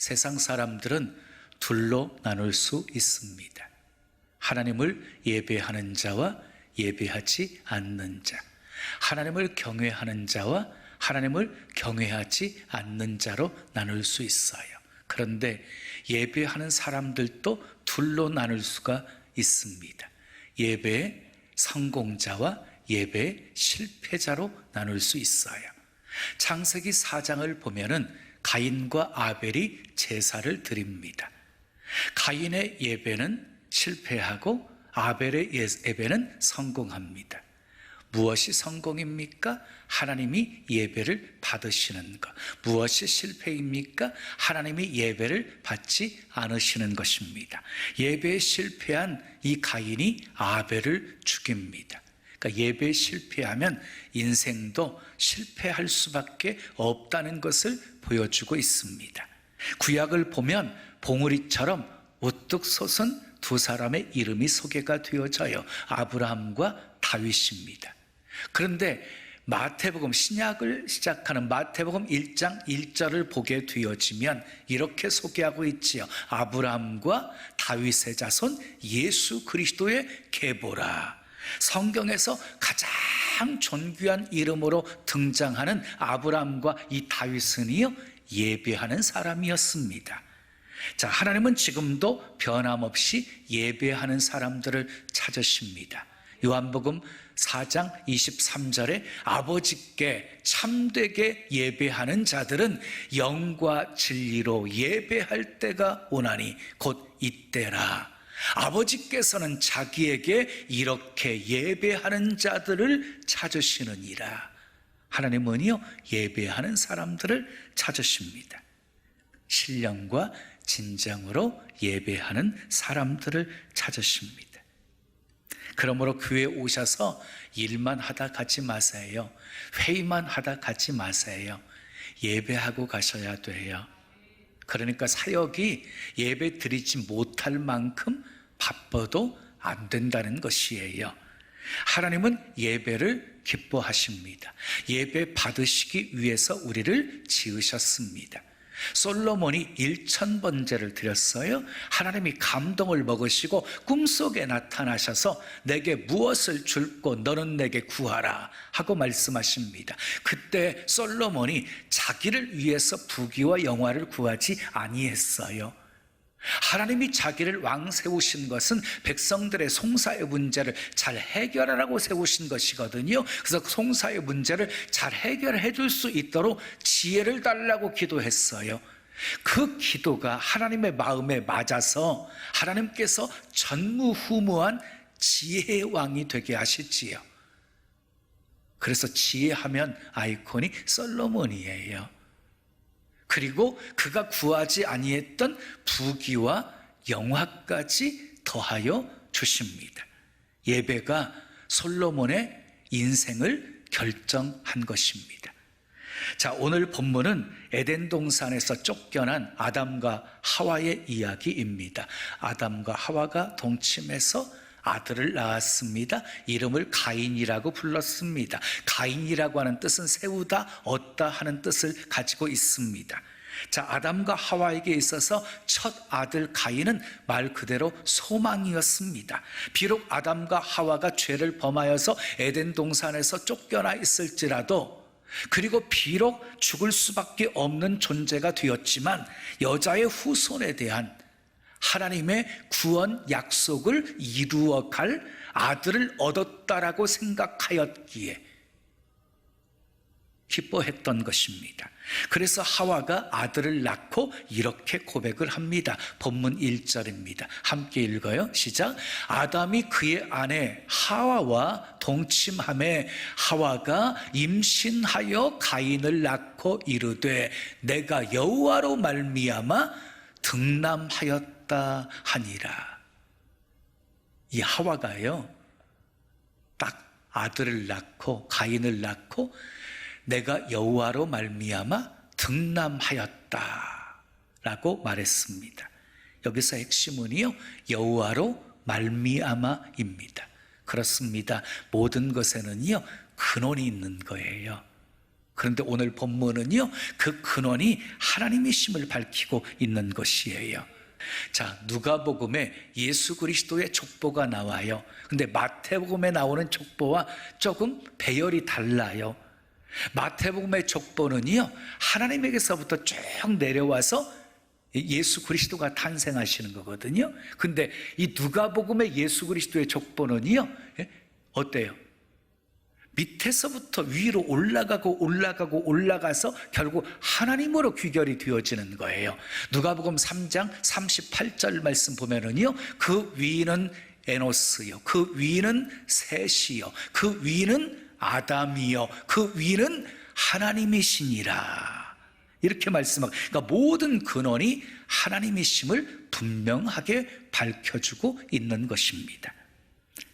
세상 사람들은 둘로 나눌 수 있습니다. 하나님을 예배하는 자와 예배하지 않는 자, 하나님을 경외하는 자와 하나님을 경외하지 않는 자로 나눌 수 있어요. 그런데 예배하는 사람들도 둘로 나눌 수가 있습니다. 예배의 성공자와 예배의 실패자로 나눌 수 있어요. 창세기 4장을 보면은 가인과 아벨이 제사를 드립니다. 가인의 예배는 실패하고 아벨의 예배는 성공합니다. 무엇이 성공입니까? 하나님이 예배를 받으시는 것. 무엇이 실패입니까? 하나님이 예배를 받지 않으시는 것입니다. 예배에 실패한 이 가인이 아벨을 죽입니다. 그러니까 예배에 실패하면 인생도 실패할 수밖에 없다는 것을 보여주고 있습니다. 구약을 보면 봉우리처럼 우뚝 솟은 두 사람의 이름이 소개가 되어져요. 아브라함과 다윗입니다. 그런데 마태복음, 신약을 시작하는 마태복음 1장 1절을 보게 되어지면 이렇게 소개하고 있지요. 아브라함과 다윗의 자손 예수 그리스도의 계보라. 성경에서 가장 존귀한 이름으로 등장하는 아브라함과 이 다윗은요, 예배하는 사람이었습니다. 자, 하나님은 지금도 변함없이 예배하는 사람들을 찾으십니다. 요한복음 4장 23절에 아버지께 참되게 예배하는 자들은 영과 진리로 예배할 때가 오나니 곧 이때라. 아버지께서는 자기에게 이렇게 예배하는 자들을 찾으시느니라. 하나님은요, 예배하는 사람들을 찾으십니다. 신령과 진정으로 예배하는 사람들을 찾으십니다. 그러므로 교회에 오셔서 일만 하다 가지 마세요. 회의만 하다 가지 마세요. 예배하고 가셔야 돼요. 그러니까 사역이 예배 드리지 못할 만큼 바빠도 안 된다는 것이에요. 하나님은 예배를 기뻐하십니다. 예배 받으시기 위해서 우리를 지으셨습니다. 솔로몬이 1000번제를 드렸어요. 하나님이 감동을 먹으시고 꿈속에 나타나셔서 내게 무엇을 줄고 너는 내게 구하라 하고 말씀하십니다. 그때 솔로몬이 자기를 위해서 부귀와 영화를 구하지 아니했어요. 하나님이 자기를 왕 세우신 것은 백성들의 송사의 문제를 잘 해결하라고 세우신 것이거든요. 그래서 송사의 문제를 잘 해결해 줄 수 있도록 지혜를 달라고 기도했어요. 그 기도가 하나님의 마음에 맞아서 하나님께서 전무후무한 지혜의 왕이 되게 하시지요. 그래서 지혜하면 아이콘이 솔로몬이에요. 그리고 그가 구하지 아니했던 부귀와 영화까지 더하여 주십니다. 예배가 솔로몬의 인생을 결정한 것입니다. 자, 오늘 본문은 에덴 동산에서 쫓겨난 아담과 하와의 이야기입니다. 아담과 하와가 동침해서 아들을 낳았습니다. 이름을 가인이라고 불렀습니다. 가인이라고 하는 뜻은 세우다, 얻다 하는 뜻을 가지고 있습니다. 자, 아담과 하와에게 있어서 첫 아들 가인은 말 그대로 소망이었습니다. 비록 아담과 하와가 죄를 범하여서 에덴 동산에서 쫓겨나 있을지라도, 그리고 비록 죽을 수밖에 없는 존재가 되었지만 여자의 후손에 대한 하나님의 구원 약속을 이루어갈 아들을 얻었다라고 생각하였기에 기뻐했던 것입니다. 그래서 하와가 아들을 낳고 이렇게 고백을 합니다. 본문 1절입니다. 함께 읽어요. 시작. 아담이 그의 아내 하와와 동침하매 하와가 임신하여 가인을 낳고 이르되 내가 여호와로 말미암아 등남하였다 하니라. 이 하와가요, 딱 아들을 낳고 가인을 낳고 내가 여호와로 말미암아 등남하였다 라고 말했습니다. 여기서 핵심은요, 여호와로 말미암아입니다. 그렇습니다. 모든 것에는요 근원이 있는 거예요. 그런데 오늘 본문은요, 그 근원이 하나님이심을 밝히고 있는 것이에요. 자, 누가복음에 예수 그리스도의 족보가 나와요. 근데 마태복음에 나오는 족보와 조금 배열이 달라요. 마태복음의 족보는요, 하나님에게서부터 쭉 내려와서 예수 그리스도가 탄생하시는 거거든요. 근데 이 누가복음의 예수 그리스도의 족보는요, 어때요? 밑에서부터 위로 올라가서 결국 하나님으로 귀결이 되어지는 거예요. 누가복음 3장 38절 말씀 보면은요, 그 위는 에노스요, 그 위는 셋이요, 그 위는 아담이요, 그 위는 하나님이시니라, 이렇게 말씀하고, 그러니까 모든 근원이 하나님이심을 분명하게 밝혀주고 있는 것입니다.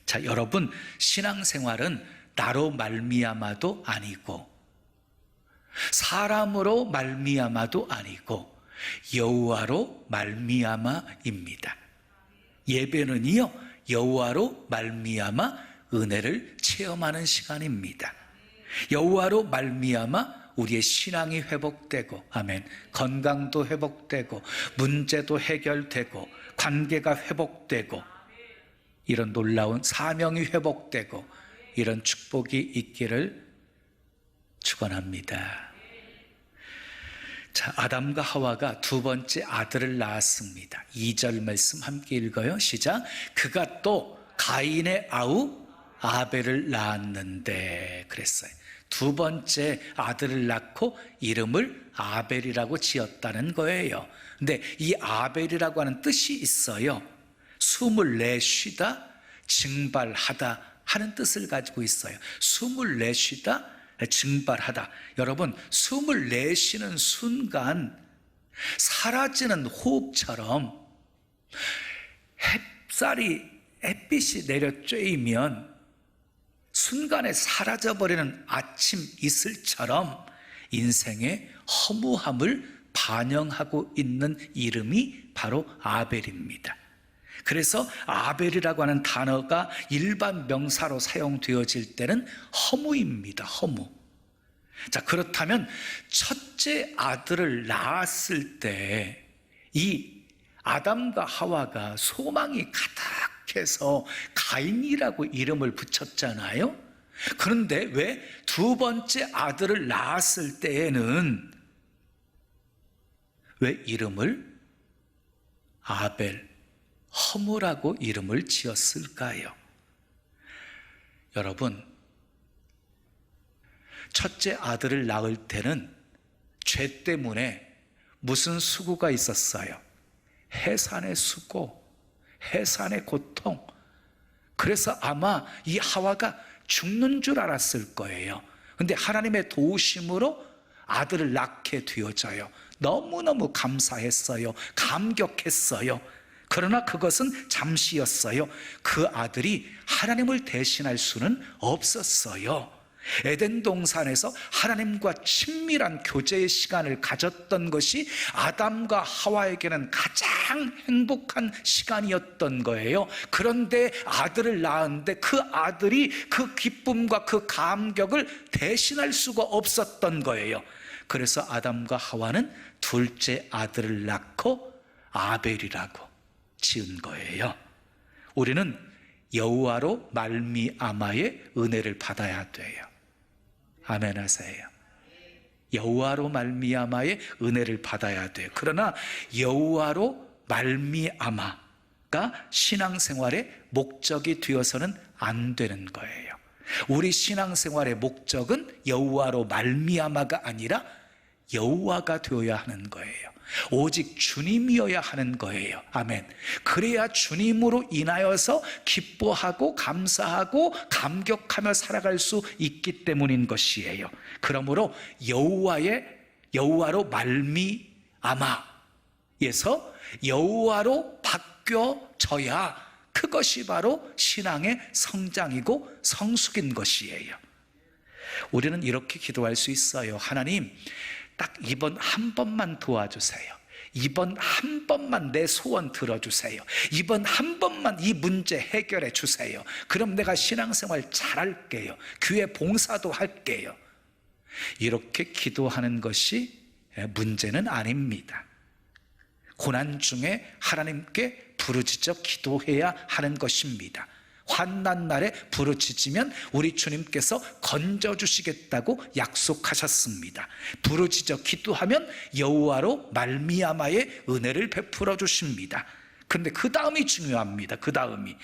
자, 여러분, 신앙생활은 나로 말미암아도 아니고 사람으로 말미암아도 아니고 여호와로 말미암아입니다. 예배는요, 여호와로 말미암아 은혜를 체험하는 시간입니다. 여호와로 말미암아 우리의 신앙이 회복되고, 아멘, 건강도 회복되고, 문제도 해결되고, 관계가 회복되고, 이런 놀라운 사명이 회복되고, 이런 축복이 있기를 축원합니다. 자, 아담과 하와가 두 번째 아들을 낳았습니다. 2절 말씀 함께 읽어요. 시작. 그가 또 가인의 아우 아벨을 낳았는데, 그랬어요. 두 번째 아들을 낳고 이름을 아벨이라고 지었다는 거예요. 근데 이 아벨이라고 하는 뜻이 있어요. 숨을 내쉬다, 증발하다 하는 뜻을 가지고 있어요. 숨을 내쉬다, 증발하다. 여러분, 숨을 내쉬는 순간 사라지는 호흡처럼 햇빛이 내려 쬐이면 순간에 사라져버리는 아침 이슬처럼 인생의 허무함을 반영하고 있는 이름이 바로 아벨입니다. 그래서 아벨이라고 하는 단어가 일반 명사로 사용되어질 때는 허무입니다. 허무. 자, 그렇다면 첫째 아들을 낳았을 때 이 아담과 하와가 소망이 가득해서 가인이라고 이름을 붙였잖아요. 그런데 왜 두 번째 아들을 낳았을 때에는 왜 이름을 아벨, 허무라고 이름을 지었을까요? 여러분, 첫째 아들을 낳을 때는 죄 때문에 무슨 수고가 있었어요? 해산의 수고, 해산의 고통. 그래서 아마 이 하와가 죽는 줄 알았을 거예요. 근데 하나님의 도우심으로 아들을 낳게 되어져요. 너무너무 감사했어요. 감격했어요. 그러나 그것은 잠시였어요. 그 아들이 하나님을 대신할 수는 없었어요. 에덴 동산에서 하나님과 친밀한 교제의 시간을 가졌던 것이 아담과 하와에게는 가장 행복한 시간이었던 거예요. 그런데 아들을 낳았는데 그 아들이 그 기쁨과 그 감격을 대신할 수가 없었던 거예요. 그래서 아담과 하와는 둘째 아들을 낳고 아벨이라고 지은 거예요. 우리는 여호와로 말미암아의 은혜를 받아야 돼요. 아멘 하세요. 여호와로 말미암아의 은혜를 받아야 돼요. 그러나 여호와로 말미암아가 신앙생활의 목적이 되어서는 안 되는 거예요. 우리 신앙생활의 목적은 여호와로 말미암아가 아니라 여호와가 되어야 하는 거예요. 오직 주님이어야 하는 거예요. 아멘. 그래야 주님으로 인하여서 기뻐하고 감사하고 감격하며 살아갈 수 있기 때문인 것이에요. 그러므로 여호와로 말미암아에서 여호와로 바뀌어져야 그것이 바로 신앙의 성장이고 성숙인 것이에요. 우리는 이렇게 기도할 수 있어요. 하나님, 딱 이번 한 번만 도와주세요. 이번 한 번만 내 소원 들어주세요. 이번 한 번만 이 문제 해결해 주세요. 그럼 내가 신앙생활 잘할게요. 교회 봉사도 할게요. 이렇게 기도하는 것이 문제는 아닙니다. 고난 중에 하나님께 부르짖어 기도해야 하는 것입니다. 환난 날에 부르짖으면 우리 주님께서 건져주시겠다고 약속하셨습니다. 부르짖어 기도하면 여호와로 말미암아의 은혜를 베풀어 주십니다. 그런데 그 다음이 중요합니다. 그 다음이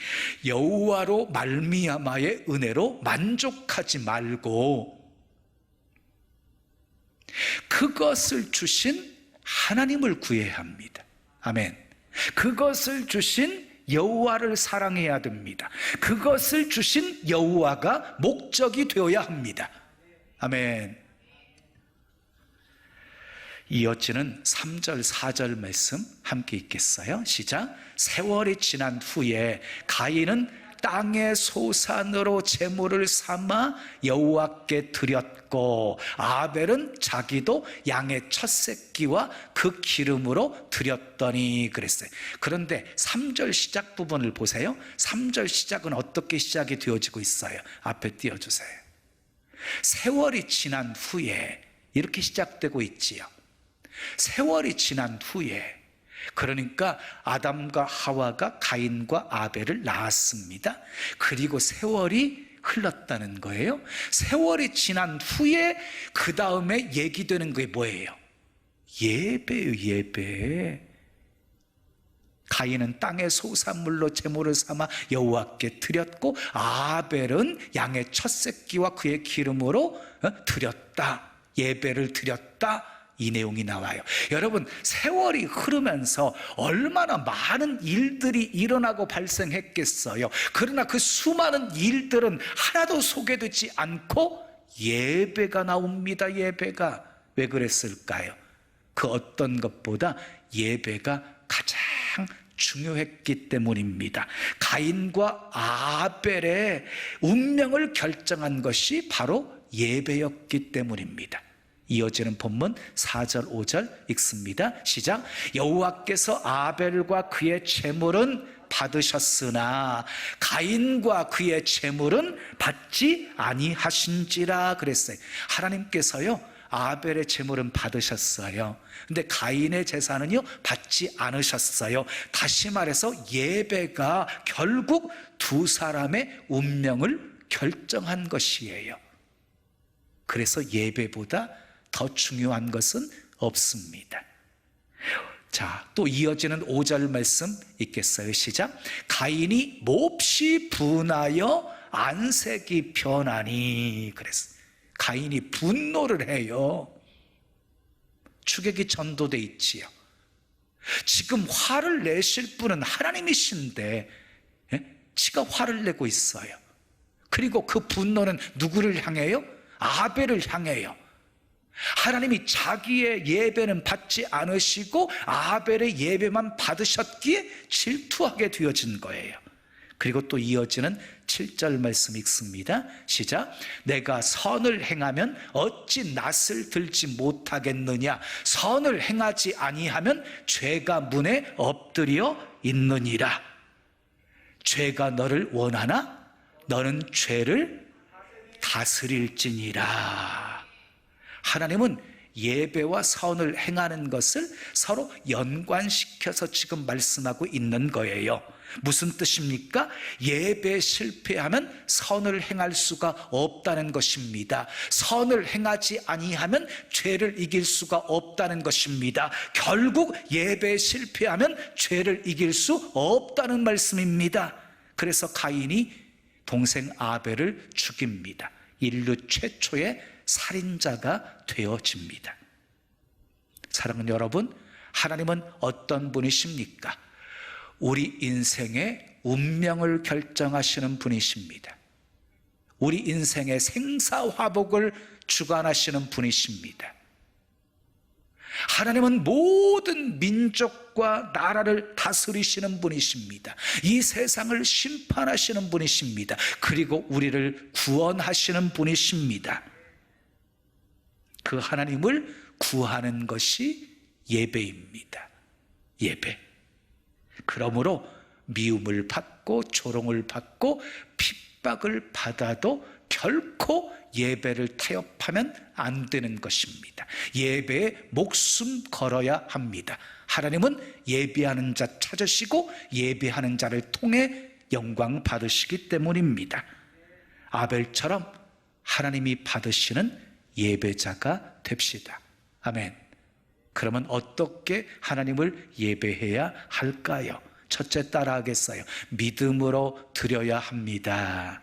여호와로 말미암아의 은혜로 만족하지 말고 그것을 주신 하나님을 구해야 합니다. 아멘. 그것을 주신 여호와를 사랑해야 됩니다. 그것을 주신 여호와가 목적이 되어야 합니다. 아멘. 이어지는 3절 4절 말씀 함께 읽겠어요? 시작. 세월이 지난 후에 가인은 땅의 소산으로 제물을 삼아 여호와께 드렸고 아벨은 자기도 양의 첫 새끼와 그 기름으로 드렸더니 그랬어요. 그런데 3절 시작 부분을 보세요. 3절 시작은 어떻게 시작이 되어지고 있어요? 앞에 띄워주세요. 세월이 지난 후에 이렇게 시작되고 있지요. 세월이 지난 후에, 그러니까 아담과 하와가 가인과 아벨을 낳았습니다. 그리고 세월이 흘렀다는 거예요. 세월이 지난 후에 그 다음에 얘기되는 게 뭐예요? 예배예요. 예배. 가인은 땅의 소산물로 제물을 삼아 여호와께 드렸고 아벨은 양의 첫 새끼와 그의 기름으로 드렸다. 예배를 드렸다. 이 내용이 나와요. 여러분, 세월이 흐르면서 얼마나 많은 일들이 일어나고 발생했겠어요. 그러나 그 수많은 일들은 하나도 소개되지 않고 예배가 나옵니다. 예배가. 왜 그랬을까요? 그 어떤 것보다 예배가 가장 중요했기 때문입니다. 가인과 아벨의 운명을 결정한 것이 바로 예배였기 때문입니다. 이어지는 본문 4절 5절 읽습니다. 시작. 여호와께서 아벨과 그의 제물은 받으셨으나 가인과 그의 제물은 받지 아니하신지라 그랬어요. 하나님께서요, 아벨의 제물은 받으셨어요. 근데 가인의 제사는요 받지 않으셨어요. 다시 말해서 예배가 결국 두 사람의 운명을 결정한 것이에요. 그래서 예배보다 더 중요한 것은 없습니다. 자, 또 이어지는 5절 말씀 읽겠어요. 시작. 가인이 몹시 분하여 안색이 변하니 그랬어요. 가인이 분노를 해요. 추격이 전도돼 있지요. 지금 화를 내실 분은 하나님이신데 지가 화를 내고 있어요. 그리고 그 분노는 누구를 향해요? 아벨을 향해요. 하나님이 자기의 예배는 받지 않으시고 아벨의 예배만 받으셨기에 질투하게 되어진 거예요. 그리고 또 이어지는 7절 말씀 읽습니다. 시작. 내가 선을 행하면 어찌 낯을 들지 못하겠느냐. 선을 행하지 아니하면 죄가 문에 엎드려 있느니라. 죄가 너를 원하나 너는 죄를 다스릴지니라. 하나님은 예배와 선을 행하는 것을 서로 연관시켜서 지금 말씀하고 있는 거예요. 무슨 뜻입니까? 예배 실패하면 선을 행할 수가 없다는 것입니다. 선을 행하지 아니하면 죄를 이길 수가 없다는 것입니다. 결국 예배 실패하면 죄를 이길 수 없다는 말씀입니다. 그래서 가인이 동생 아벨을 죽입니다. 인류 최초의 살인자가 되어집니다. 사랑하는 여러분, 하나님은 어떤 분이십니까? 우리 인생의 운명을 결정하시는 분이십니다. 우리 인생의 생사화복을 주관하시는 분이십니다. 하나님은 모든 민족과 나라를 다스리시는 분이십니다. 이 세상을 심판하시는 분이십니다. 그리고 우리를 구원하시는 분이십니다. 그 하나님을 구하는 것이 예배입니다. 예배. 그러므로 미움을 받고 조롱을 받고 핍박을 받아도 결코 예배를 타협하면 안 되는 것입니다. 예배에 목숨 걸어야 합니다. 하나님은 예배하는 자 찾으시고 예배하는 자를 통해 영광 받으시기 때문입니다. 아벨처럼 하나님이 받으시는 예배자가 됩시다. 아멘. 그러면 어떻게 하나님을 예배해야 할까요? 첫째, 따라하겠어요. 믿음으로 드려야 합니다.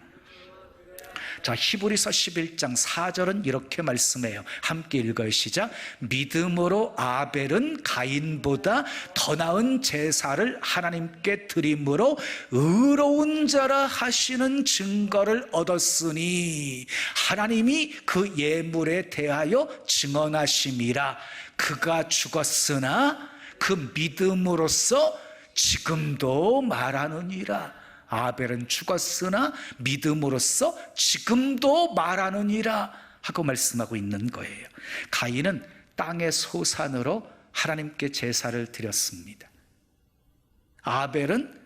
자, 히브리서 11장 4절은 이렇게 말씀해요. 함께 읽어요. 시작. 믿음으로 아벨은 가인보다 더 나은 제사를 하나님께 드림으로 의로운 자라 하시는 증거를 얻었으니 하나님이 그 예물에 대하여 증언하심이라. 그가 죽었으나 그 믿음으로써 지금도 말하느니라. 아벨은 죽었으나 믿음으로써 지금도 말하느니라 하고 말씀하고 있는 거예요. 가인은 땅의 소산으로 하나님께 제사를 드렸습니다. 아벨은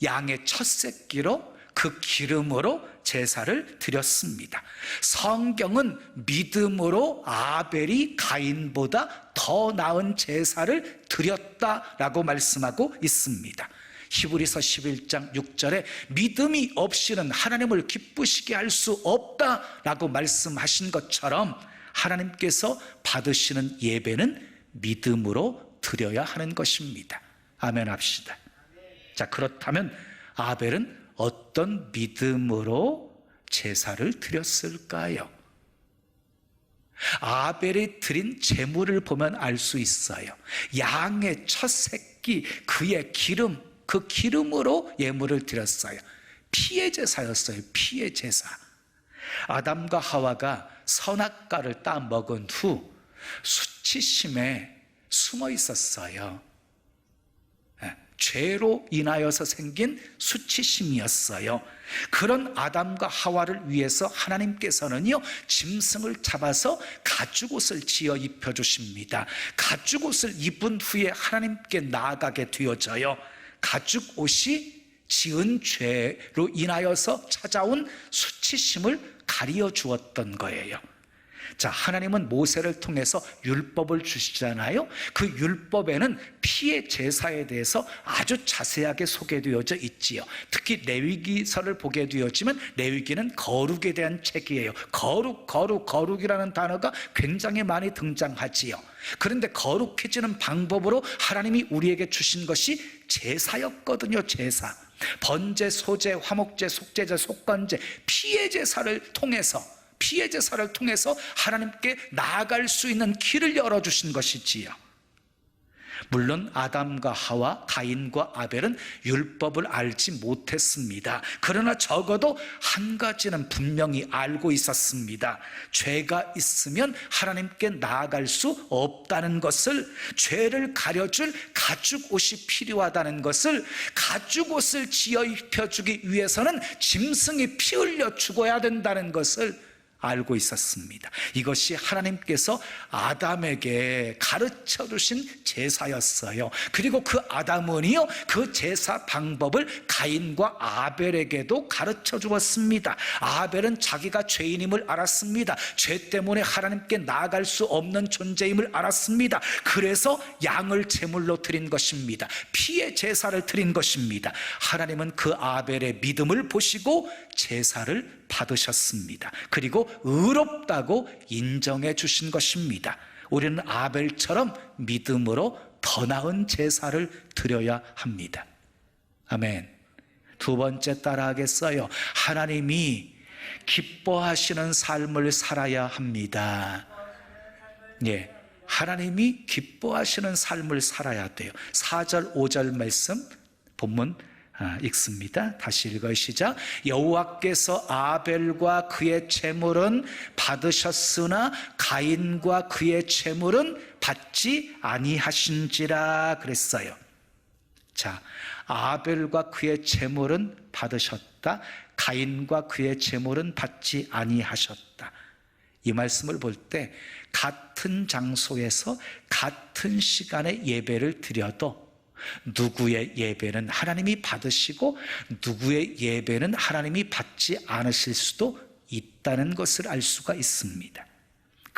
양의 첫 새끼로 그 기름으로 제사를 드렸습니다. 성경은 믿음으로 아벨이 가인보다 더 나은 제사를 드렸다라고 말씀하고 있습니다. 히브리서 11장 6절에 믿음이 없이는 하나님을 기쁘시게 할 수 없다라고 말씀하신 것처럼 하나님께서 받으시는 예배는 믿음으로 드려야 하는 것입니다. 아멘 합시다. 자, 그렇다면 아벨은 어떤 믿음으로 제사를 드렸을까요? 아벨이 드린 제물을 보면 알 수 있어요. 양의 첫 새끼, 그의 기름, 그 기름으로 예물을 드렸어요. 피의 제사였어요. 피의 제사. 아담과 하와가 선악과를 따 먹은 후 수치심에 숨어 있었어요. 죄로 인하여서 생긴 수치심이었어요. 그런 아담과 하와를 위해서 하나님께서는요, 짐승을 잡아서 가죽옷을 지어 입혀주십니다. 가죽옷을 입은 후에 하나님께 나아가게 되어져요. 가죽옷이 지은 죄로 인하여서 찾아온 수치심을 가리어 주었던 거예요. 자, 하나님은 모세를 통해서 율법을 주시잖아요. 그 율법에는 피의 제사에 대해서 아주 자세하게 소개되어져 있지요. 특히 레위기서를 보게 되어지면 레위기는 거룩에 대한 책이에요. 거룩이라는 단어가 굉장히 많이 등장하지요. 그런데 거룩해지는 방법으로 하나님이 우리에게 주신 것이 제사였거든요. 제사. 번제, 소제, 화목제, 속제제, 속건제, 피의 제사를 통해서 하나님께 나아갈 수 있는 길을 열어주신 것이지요. 물론 아담과 하와, 가인과 아벨은 율법을 알지 못했습니다. 그러나 적어도 한 가지는 분명히 알고 있었습니다. 죄가 있으면 하나님께 나아갈 수 없다는 것을, 죄를 가려줄 가죽옷이 필요하다는 것을, 가죽옷을 지어 입혀주기 위해서는 짐승이 피 흘려 죽어야 된다는 것을 알고 있었습니다. 이것이 하나님께서 아담에게 가르쳐 주신 제사였어요. 그리고 그 아담은요, 그 제사 방법을 가인과 아벨에게도 가르쳐 주었습니다. 아벨은 자기가 죄인임을 알았습니다. 죄 때문에 하나님께 나아갈 수 없는 존재임을 알았습니다. 그래서 양을 제물로 드린 것입니다. 피의 제사를 드린 것입니다. 하나님은 그 아벨의 믿음을 보시고 제사를 받으셨습니다. 그리고 의롭다고 인정해 주신 것입니다. 우리는 아벨처럼 믿음으로 더 나은 제사를 드려야 합니다. 아멘. 두 번째, 따라하겠어요. 하나님이 기뻐하시는 삶을 살아야 합니다. 예, 하나님이 기뻐하시는 삶을 살아야 돼요. 4절 5절 말씀 본문 읽습니다. 다시 읽어요. 시작. 여호와께서 아벨과 그의 제물은 받으셨으나 가인과 그의 제물은 받지 아니하신지라 그랬어요. 자, 아벨과 그의 제물은 받으셨다, 가인과 그의 제물은 받지 아니하셨다. 이 말씀을 볼 때 같은 장소에서 같은 시간에 예배를 드려도 누구의 예배는 하나님이 받으시고 누구의 예배는 하나님이 받지 않으실 수도 있다는 것을 알 수가 있습니다.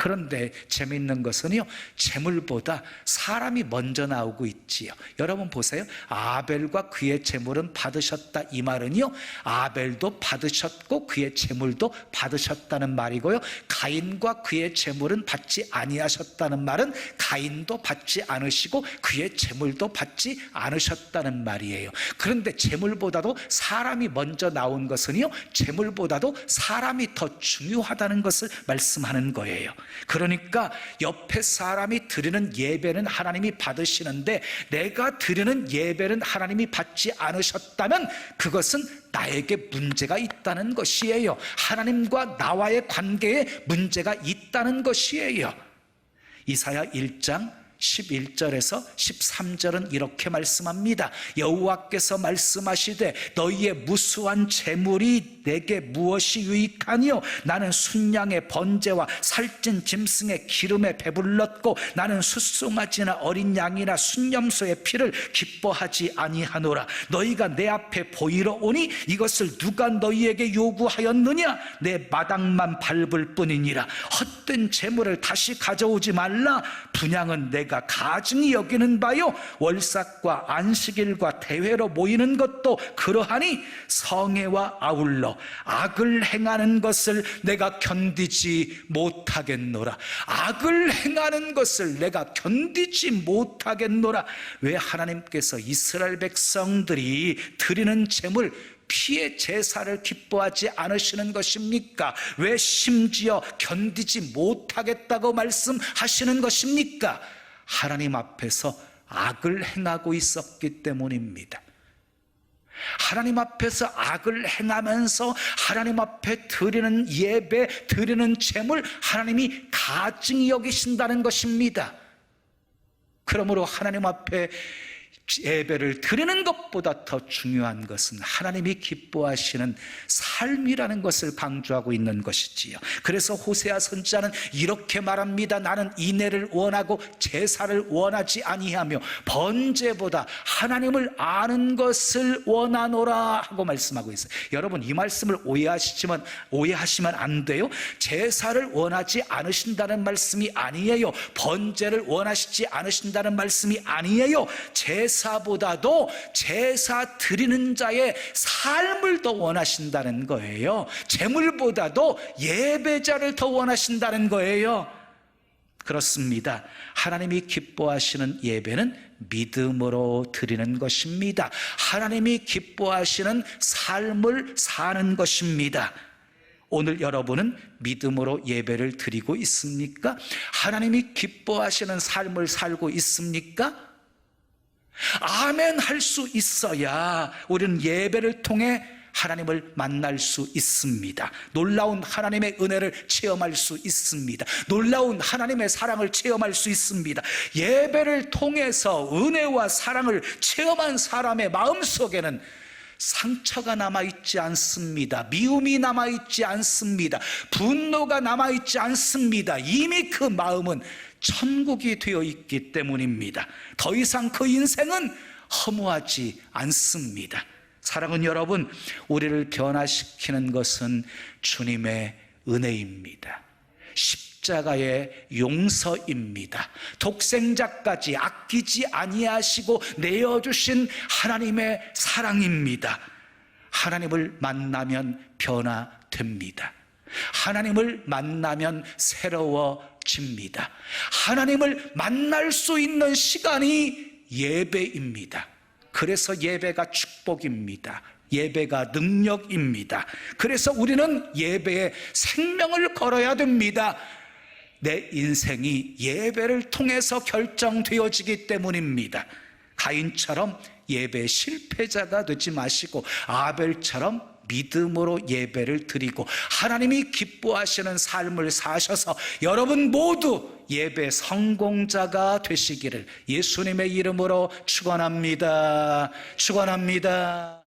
그런데 재미있는 것은요, 재물보다 사람이 먼저 나오고 있지요. 여러분 보세요. 아벨과 그의 재물은 받으셨다, 이 말은요, 아벨도 받으셨고 그의 재물도 받으셨다는 말이고요, 가인과 그의 재물은 받지 아니하셨다는 말은 가인도 받지 않으시고 그의 재물도 받지 않으셨다는 말이에요. 그런데 재물보다도 사람이 먼저 나온 것은요, 재물보다도 사람이 더 중요하다는 것을 말씀하는 거예요. 그러니까 옆에 사람이 드리는 예배는 하나님이 받으시는데 내가 드리는 예배는 하나님이 받지 않으셨다면 그것은 나에게 문제가 있다는 것이에요. 하나님과 나와의 관계에 문제가 있다는 것이에요. 이사야 1장 11절에서 13절은 이렇게 말씀합니다. 여호와께서 말씀하시되 너희의 무수한 재물이 내게 무엇이 유익하니요? 나는 순양의 번제와 살찐 짐승의 기름에 배불렀고 나는 숫송아지나 어린 양이나 순염소의 피를 기뻐하지 아니하노라. 너희가 내 앞에 보이러 오니 이것을 누가 너희에게 요구하였느냐? 내 마당만 밟을 뿐이니라. 헛된 재물을 다시 가져오지 말라. 분향은 내가 가증히 여기는 바요, 월삭과 안식일과 대회로 모이는 것도 그러하니 성회와 아울러 악을 행하는 것을 내가 견디지 못하겠노라. 악을 행하는 것을 내가 견디지 못하겠노라. 왜 하나님께서 이스라엘 백성들이 드리는 제물 피의 제사를 기뻐하지 않으시는 것입니까? 왜 심지어 견디지 못하겠다고 말씀하시는 것입니까? 하나님 앞에서 악을 행하고 있었기 때문입니다. 하나님 앞에서 악을 행하면서 하나님 앞에 드리는 예배, 드리는 제물 하나님이 가증히 여기신다는 것입니다. 그러므로 하나님 앞에 예배를 드리는 것보다 더 중요한 것은 하나님이 기뻐하시는 삶이라는 것을 강조하고 있는 것이지요. 그래서 호세아 선지자는 이렇게 말합니다. 나는 인애를 원하고 제사를 원하지 아니하며 번제보다 하나님을 아는 것을 원하노라 하고 말씀하고 있어요. 여러분 이 말씀을 오해하시면 안 돼요. 제사를 원하지 않으신다는 말씀이 아니에요. 번제를 원하시지 않으신다는 말씀이 아니에요. 제사보다도 제사 드리는 자의 삶을 더 원하신다는 거예요. 제물보다도 예배자를 더 원하신다는 거예요. 그렇습니다. 하나님이 기뻐하시는 예배는 믿음으로 드리는 것입니다. 하나님이 기뻐하시는 삶을 사는 것입니다. 오늘 여러분은 믿음으로 예배를 드리고 있습니까? 하나님이 기뻐하시는 삶을 살고 있습니까? 아멘 할 수 있어야 우리는 예배를 통해 하나님을 만날 수 있습니다. 놀라운 하나님의 은혜를 체험할 수 있습니다. 놀라운 하나님의 사랑을 체험할 수 있습니다. 예배를 통해서 은혜와 사랑을 체험한 사람의 마음속에는 상처가 남아있지 않습니다. 미움이 남아있지 않습니다. 분노가 남아있지 않습니다. 이미 그 마음은 천국이 되어 있기 때문입니다. 더 이상 그 인생은 허무하지 않습니다. 사랑하는 여러분, 우리를 변화시키는 것은 주님의 은혜입니다. 십자가의 용서입니다. 독생자까지 아끼지 아니하시고 내어주신 하나님의 사랑입니다. 하나님을 만나면 변화됩니다. 하나님을 만나면 새로워집니다. 하나님을 만날 수 있는 시간이 예배입니다. 그래서 예배가 축복입니다. 예배가 능력입니다. 그래서 우리는 예배에 생명을 걸어야 됩니다. 내 인생이 예배를 통해서 결정되어지기 때문입니다. 가인처럼 예배 실패자가 되지 마시고 아벨처럼 믿음으로 예배를 드리고 하나님이 기뻐하시는 삶을 사셔서 여러분 모두 예배 성공자가 되시기를 예수님의 이름으로 축원합니다. 축원합니다.